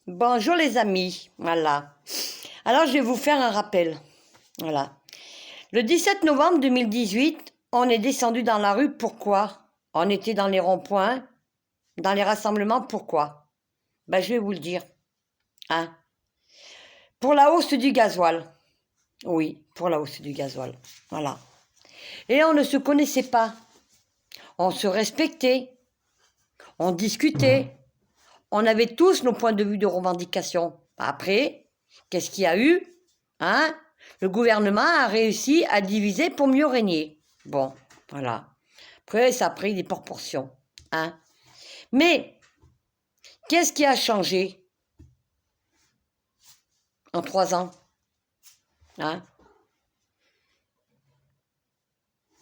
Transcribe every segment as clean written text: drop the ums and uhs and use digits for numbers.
Bonjour les amis, voilà. Alors je vais vous faire un rappel, voilà. Le 17 novembre 2018, on est descendu dans la rue, pourquoi? On était dans les ronds-points, dans les rassemblements, pourquoi? Ben je vais vous le dire, hein. Pour la hausse du gasoil, oui, pour la hausse du gasoil, voilà. Et on ne se connaissait pas, on se respectait, on discutait, on avait tous nos points de vue de revendication. Après, qu'est-ce qu'il y a eu? Hein? Le gouvernement a réussi à diviser pour mieux régner. Bon, voilà. Après, ça a pris des proportions. Hein? Mais, qu'est-ce qui a changé en 3 ans? Hein?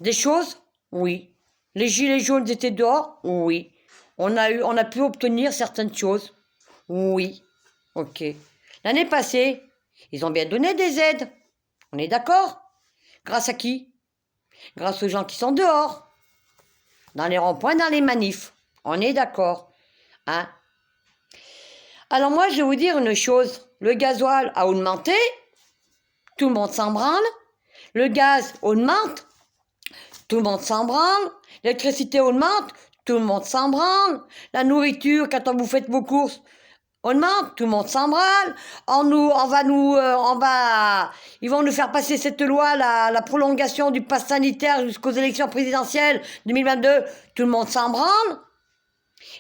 Des choses? Oui. Les gilets jaunes étaient dehors? Oui. On a pu obtenir certaines choses? Oui. Ok. L'année passée, ils ont bien donné des aides. On est d'accord? Grâce à qui? Grâce aux gens qui sont dehors. Dans les ronds-points, dans les manifs. On est d'accord. Hein? Alors moi, je vais vous dire une chose. Le gasoil a augmenté. Tout le monde s'en branle. Le gaz augmente. Tout le monde s'en branle. L'électricité augmente. Tout le monde s'en branle. La nourriture, quand vous faites vos courses, augmente. Tout le monde s'en branle. Ils vont nous faire passer cette loi, la prolongation du pass sanitaire jusqu'aux élections présidentielles 2022. Tout le monde s'en branle.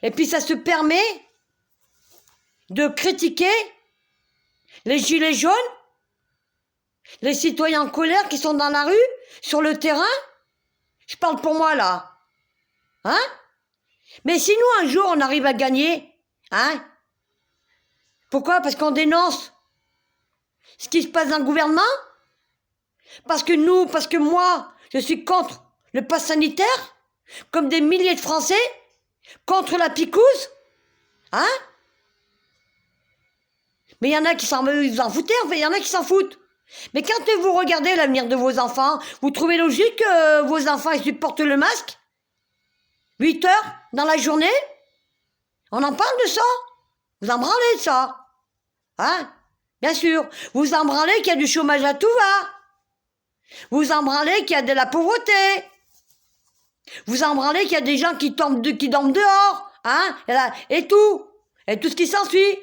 Et puis ça se permet de critiquer les gilets jaunes, les citoyens en colère qui sont dans la rue, sur le terrain. Je parle pour moi là. Hein? Mais si nous un jour on arrive à gagner, hein? Pourquoi? Parce qu'on dénonce ce qui se passe dans le gouvernement? Parce que moi, je suis contre le pass sanitaire, comme des milliers de Français, contre la picouse? Hein? Mais il y en a qui s'en foutaient, en fait, il y en a qui s'en foutent. Mais quand vous regardez l'avenir de vos enfants, vous trouvez logique que vos enfants ils supportent le masque 8 heures dans la journée? On en parle de ça? Vous en branlez de ça? Hein? Bien sûr. Vous en branlez qu'il y a du chômage à tout va. Vous en branlez qu'il y a de la pauvreté. Vous en branlez qu'il y a des gens qui dorment dehors. Hein? Et tout. Et tout ce qui s'ensuit.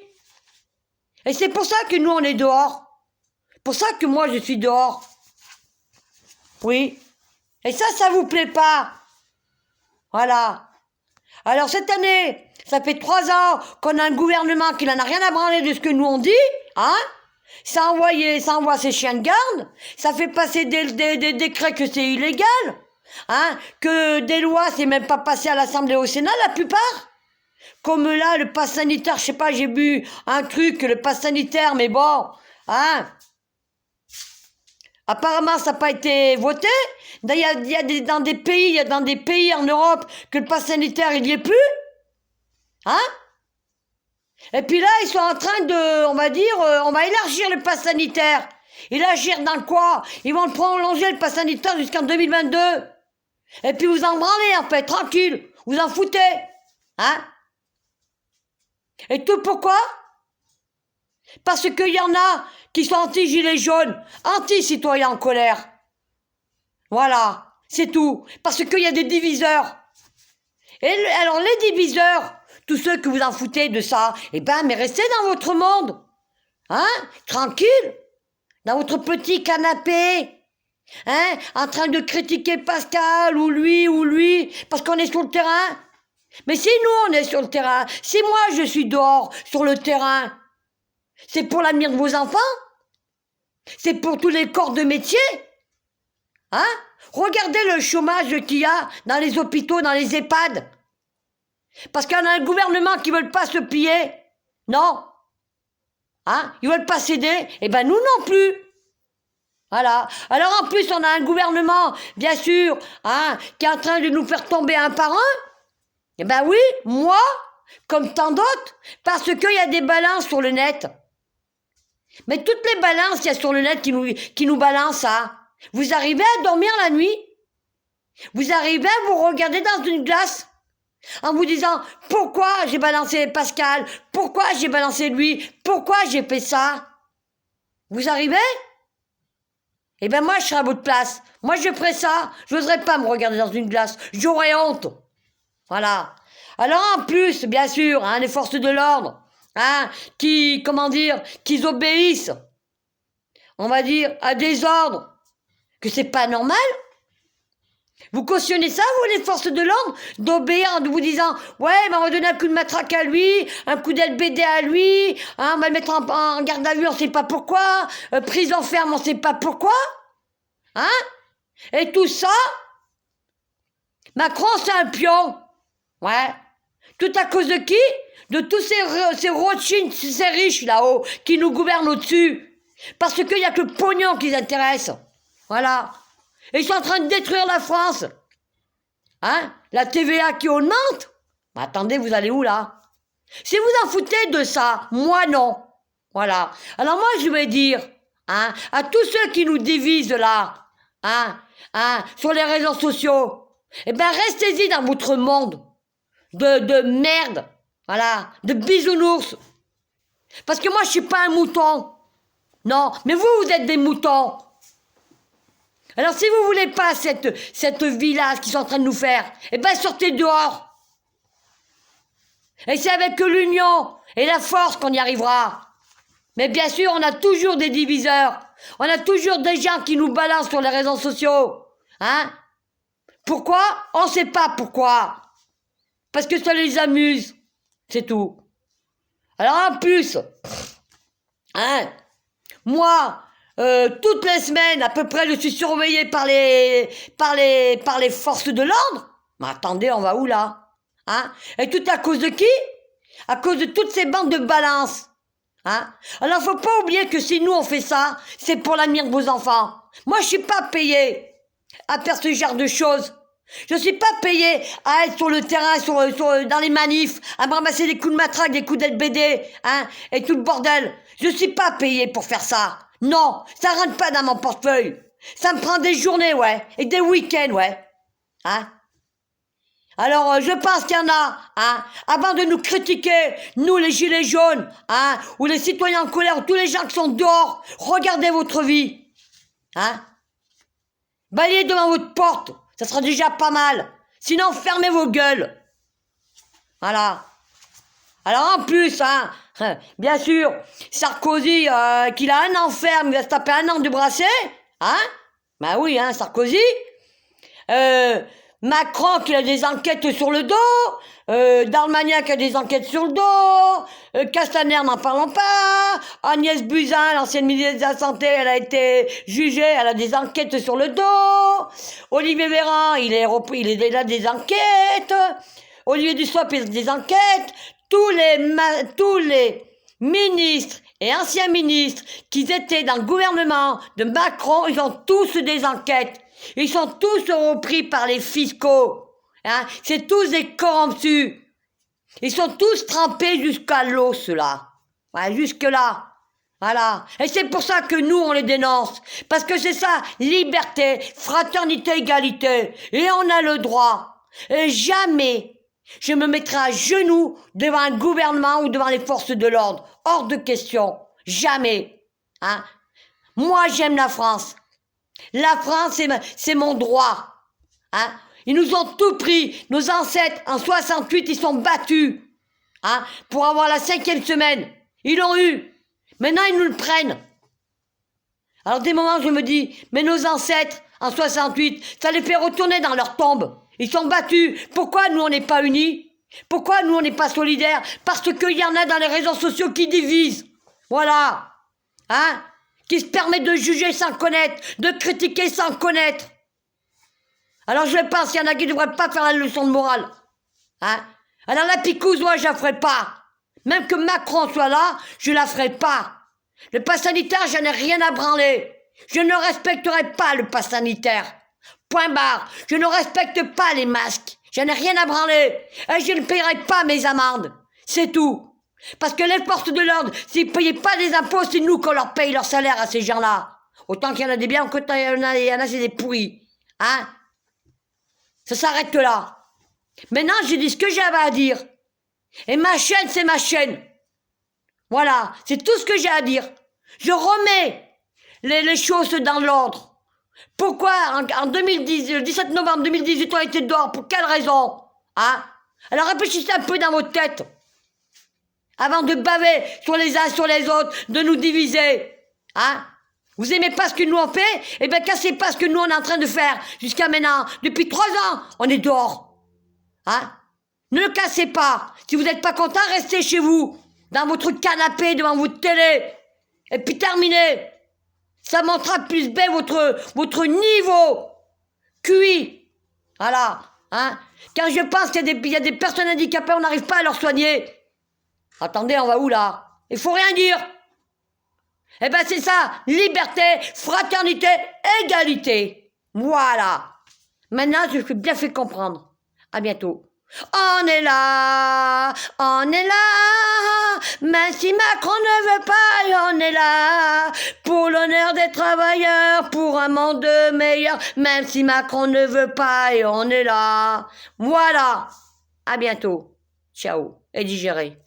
Et c'est pour ça que nous on est dehors. Pour ça que moi je suis dehors. Oui. Et ça vous plaît pas. Voilà. Alors cette année, ça fait 3 ans qu'on a un gouvernement qui n'en a rien à branler de ce que nous on dit, hein? Ça envoie ses chiens de garde, ça fait passer des décrets que c'est illégal, hein? Que des lois, c'est même pas passé à l'Assemblée et au Sénat, la plupart. Comme là, le pass sanitaire, je sais pas, j'ai vu un truc, le pass sanitaire, mais bon, hein? Apparemment, ça n'a pas été voté. Il y a dans des pays en Europe que le pass sanitaire, il n'y est plus. Hein? Et puis là, ils sont en train de, on va dire, on va élargir le pass sanitaire. Élargir dans quoi? Ils vont le prolonger, le pass sanitaire, jusqu'en 2022. Et puis vous en branlez, en fait, tranquille. Vous en foutez. Hein? Et tout pourquoi? Parce qu'il y en a qui sont anti-gilets jaunes, anti-citoyens en colère. Voilà, c'est tout. Parce qu'il y a des diviseurs. Et alors les diviseurs, tous ceux que vous en foutez de ça, eh ben, mais restez dans votre monde. Hein? Tranquille. Dans votre petit canapé. Hein? En train de critiquer Pascal ou lui, parce qu'on est sur le terrain. Mais si nous, on est sur le terrain, si moi, je suis dehors, sur le terrain, c'est pour l'avenir de vos enfants? C'est pour tous les corps de métier? Hein? Regardez le chômage qu'il y a dans les hôpitaux, dans les EHPAD. Parce qu'on a un gouvernement qui ne veut pas se plier. Non. Hein? Ils ne veulent pas céder. Eh ben nous non plus. Voilà. Alors en plus, on a un gouvernement, bien sûr, hein, qui est en train de nous faire tomber un par un. Eh ben oui, moi, comme tant d'autres, parce qu'il y a des balances sur le net. Mais toutes les balances qu'il y a sur le net qui nous balancent, hein, vous arrivez à dormir la nuit? Vous arrivez à vous regarder dans une glace? En vous disant, pourquoi j'ai balancé Pascal? Pourquoi j'ai balancé lui? Pourquoi j'ai fait ça? Vous arrivez? Eh ben moi, je serais à votre place. Moi, je ferais ça. Je n'oserais pas me regarder dans une glace. J'aurais honte. Voilà. Alors en plus, bien sûr, hein, les forces de l'ordre, hein, qu'ils obéissent, on va dire, à des ordres, que c'est pas normal. Vous cautionnez ça, vous, les forces de l'ordre, d'obéir en vous disant, ouais, mais on va donner un coup de matraque à lui, un coup d'LBD à lui, hein, on va le mettre en garde à vue, on sait pas pourquoi, prison ferme, on sait pas pourquoi, hein? Et tout ça, Macron, c'est un pion. Ouais. Tout à cause de qui? De tous ces Rothschild, ces riches là-haut, qui nous gouvernent au-dessus. Parce qu'il n'y a que le pognon qui les intéresse. Voilà. Et ils sont en train de détruire la France. Hein? La TVA qui augmente? Bah, attendez, vous allez où là? Si vous en foutez de ça, moi non. Voilà. Alors moi je vais dire, hein, à tous ceux qui nous divisent là, sur les réseaux sociaux, eh ben restez-y dans votre monde de merde, voilà, de bisounours. Parce que moi je suis pas un mouton. Non, mais vous êtes des moutons. Alors si vous voulez pas cette vie-là, ce qu'ils sont en train de nous faire, eh ben sortez dehors. Et c'est avec l'union et la force qu'on y arrivera. Mais bien sûr, on a toujours des diviseurs. On a toujours des gens qui nous balancent sur les réseaux sociaux. Hein? Pourquoi? On sait pas pourquoi. Parce que ça les amuse. C'est tout. Alors en plus, hein, moi, toutes les semaines, à peu près, je suis surveillée par les forces de l'ordre. Mais attendez, on va où là? Hein? Et tout à cause de qui? À cause de toutes ces bandes de balance. Hein? Alors faut pas oublier que si nous on fait ça, c'est pour l'avenir de vos enfants. Moi je suis pas payé à faire ce genre de choses. Je suis pas payé à être sur le terrain, dans les manifs, à me ramasser des coups de matraque, des coups d'LBD, hein, et tout le bordel. Je suis pas payé pour faire ça. Non, ça rentre pas dans mon portefeuille. Ça me prend des journées, ouais, et des week-ends, ouais. Hein? Alors, je pense qu'il y en a, hein, avant de nous critiquer, nous les gilets jaunes, hein, ou les citoyens en colère, ou tous les gens qui sont dehors, regardez votre vie, hein. Balayez devant votre porte, ça sera déjà pas mal. Sinon, fermez vos gueules. Voilà. Alors en plus, hein, bien sûr, Sarkozy, qu'il a un an ferme, il va se taper un an de bracelet, hein. Bah oui, hein, Sarkozy. Macron qui a des enquêtes sur le dos, Darmanin qui a des enquêtes sur le dos, Castaner n'en parlons pas, Agnès Buzyn, l'ancienne ministre de la Santé, elle a été jugée, elle a des enquêtes sur le dos, Olivier Véran, il a des enquêtes, Olivier Dussopt, il a des enquêtes, tous les ministres et anciens ministres qui étaient dans le gouvernement de Macron, ils ont tous des enquêtes. Ils sont tous repris par les fiscaux. Hein? C'est tous des corrompus. Ils sont tous trempés jusqu'à l'eau, ceux-là. Ouais, jusque-là. Voilà. Et c'est pour ça que nous, on les dénonce. Parce que c'est ça, liberté, fraternité, égalité. Et on a le droit. Et jamais je me mettrai à genoux devant un gouvernement ou devant les forces de l'ordre. Hors de question. Jamais. Hein? Moi, j'aime la France. La France, c'est mon droit. Hein? Ils nous ont tout pris. Nos ancêtres, en 68, ils sont battus. Hein? Pour avoir la 5e semaine. Ils l'ont eu. Maintenant, ils nous le prennent. Alors, des moments, je me dis, mais nos ancêtres, en 68, ça les fait retourner dans leur tombe. Ils sont battus. Pourquoi nous, on n'est pas unis? Pourquoi nous, on n'est pas solidaires? Parce qu'il y en a dans les réseaux sociaux qui divisent. Voilà. Hein? Qui se permet de juger sans connaître, de critiquer sans connaître. Alors je pense qu'il y en a qui ne devraient pas faire la leçon de morale. Hein? Alors la picouse, moi je la ferai pas. Même que Macron soit là, je la ferai pas. Le pass sanitaire, j'en ai rien à branler. Je ne respecterai pas le pass sanitaire. Point barre. Je ne respecte pas les masques. J'en ai rien à branler. Et je ne paierai pas mes amendes. C'est tout. Parce que les forces de l'ordre, s'ils ne payaient pas des impôts, c'est nous qu'on leur paye leur salaire à ces gens-là. Autant qu'il y en a des biens, autant il y en a c'est des pourris. Hein? Ça s'arrête là. Maintenant, j'ai dit ce que j'avais à dire. Et ma chaîne, c'est ma chaîne. Voilà, c'est tout ce que j'ai à dire. Je remets les choses dans l'ordre. Pourquoi en 2010, le 17 novembre 2018, on a été dehors? Pour quelle raison? Hein? Alors réfléchissez un peu dans votre tête. Avant de baver sur les uns sur les autres, de nous diviser. Hein? Vous aimez pas ce que nous on fait? Eh bien cassez pas ce que nous on est en train de faire jusqu'à maintenant. Depuis 3 ans, on est dehors. Hein? Ne le cassez pas. Si vous n'êtes pas content, restez chez vous. Dans votre canapé, devant votre télé. Et puis terminez. Ça montrera plus belle votre niveau. QI. Voilà. Hein? Quand je pense qu'il y a des personnes handicapées, on n'arrive pas à leur soigner. Attendez, on va où là? Il faut rien dire. Eh ben c'est ça, liberté, fraternité, égalité. Voilà. Maintenant, je suis bien fait comprendre. À bientôt. On est là, même si Macron ne veut pas, et on est là, pour l'honneur des travailleurs, pour un monde meilleur, même si Macron ne veut pas, et on est là. Voilà. À bientôt. Ciao. Et digérez.